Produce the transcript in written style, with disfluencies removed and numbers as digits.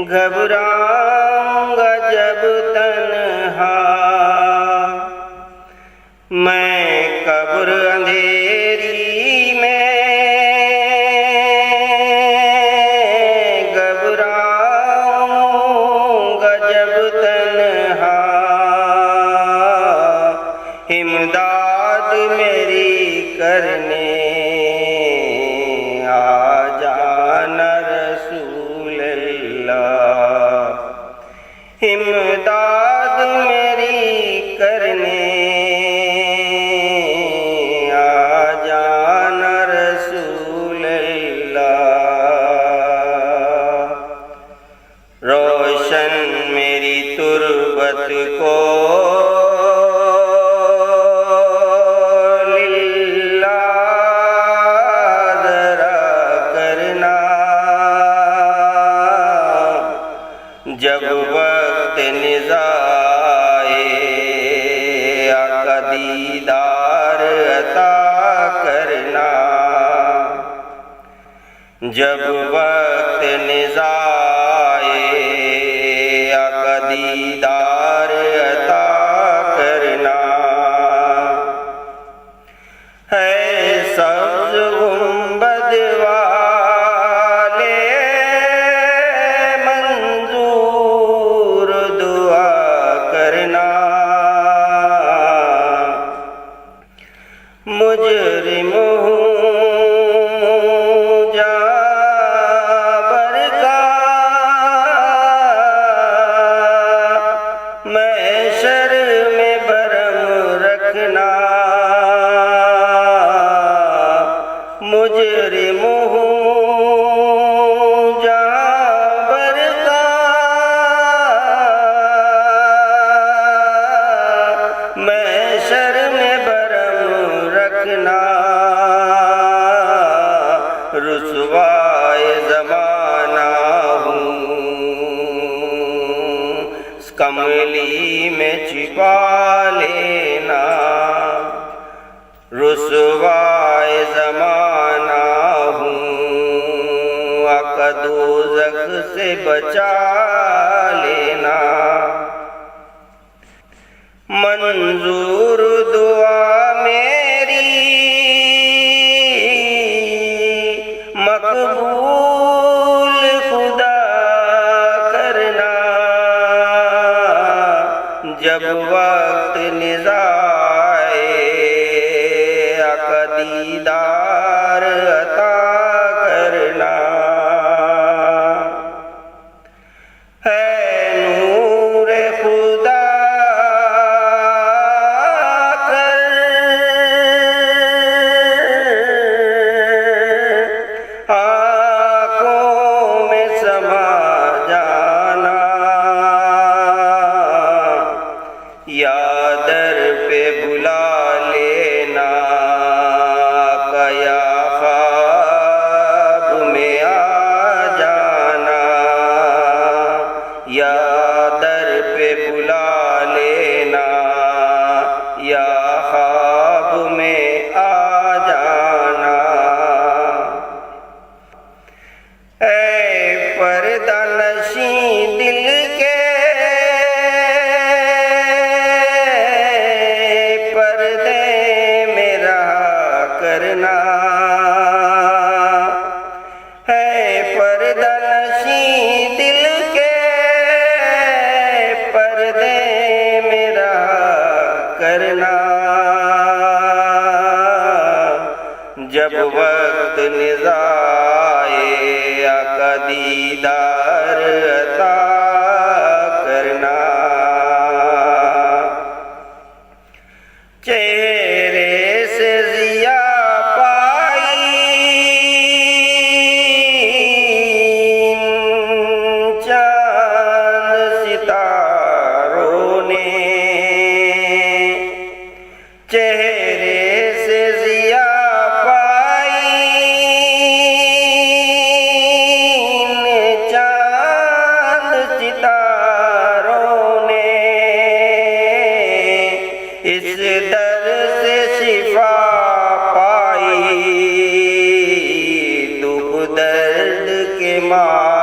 घबराऊंगा जब तन्हा मैं कब्र अंधेरी में, घबराऊंगा जब तन्हा इमदाद मेरी करने आ जाना रसूल अल्लाह, इमदाद मेरी करने आ जाना रसूल अल्लाह। रोशन मेरी तुर्बत को जब वक्त निज़ाए आका दीदार अता करना, जब वक्त निज़ाए आका दीदार अता करना। है सब्ज़ गुंबद मुजरिम हूँ जाबर का, महशर में भरम रखना। मुजरिम हूँ जाबर का, महशर में रखना। रुसवाए ज़माना हूँ कमली में छिपा लेना। रुसवाए ज़माना हूँ आका दोज़ख से बचा लेना। मंजूर दुआ मकबूल खुदा करना, जब वक्त निज़ाए आका दीदार अता करना। है नूर खुदा यादर पे बुला लेना, कया ख्वाब में आ जाना। यादर पे बुला लेना, या ख्वाब में आ जाना। ऐ पर्दा नशी दिल के करना, है पर्दा नशी दिल के पर्दे मेरा करना। जब वक्त निज़ाए आका दीदार अता करना। चेहरे से ज़िया चेहरे से ज़िया पाई चाँद सितारों ने, इस दर से शिफा पाई दुख दर्द के माँ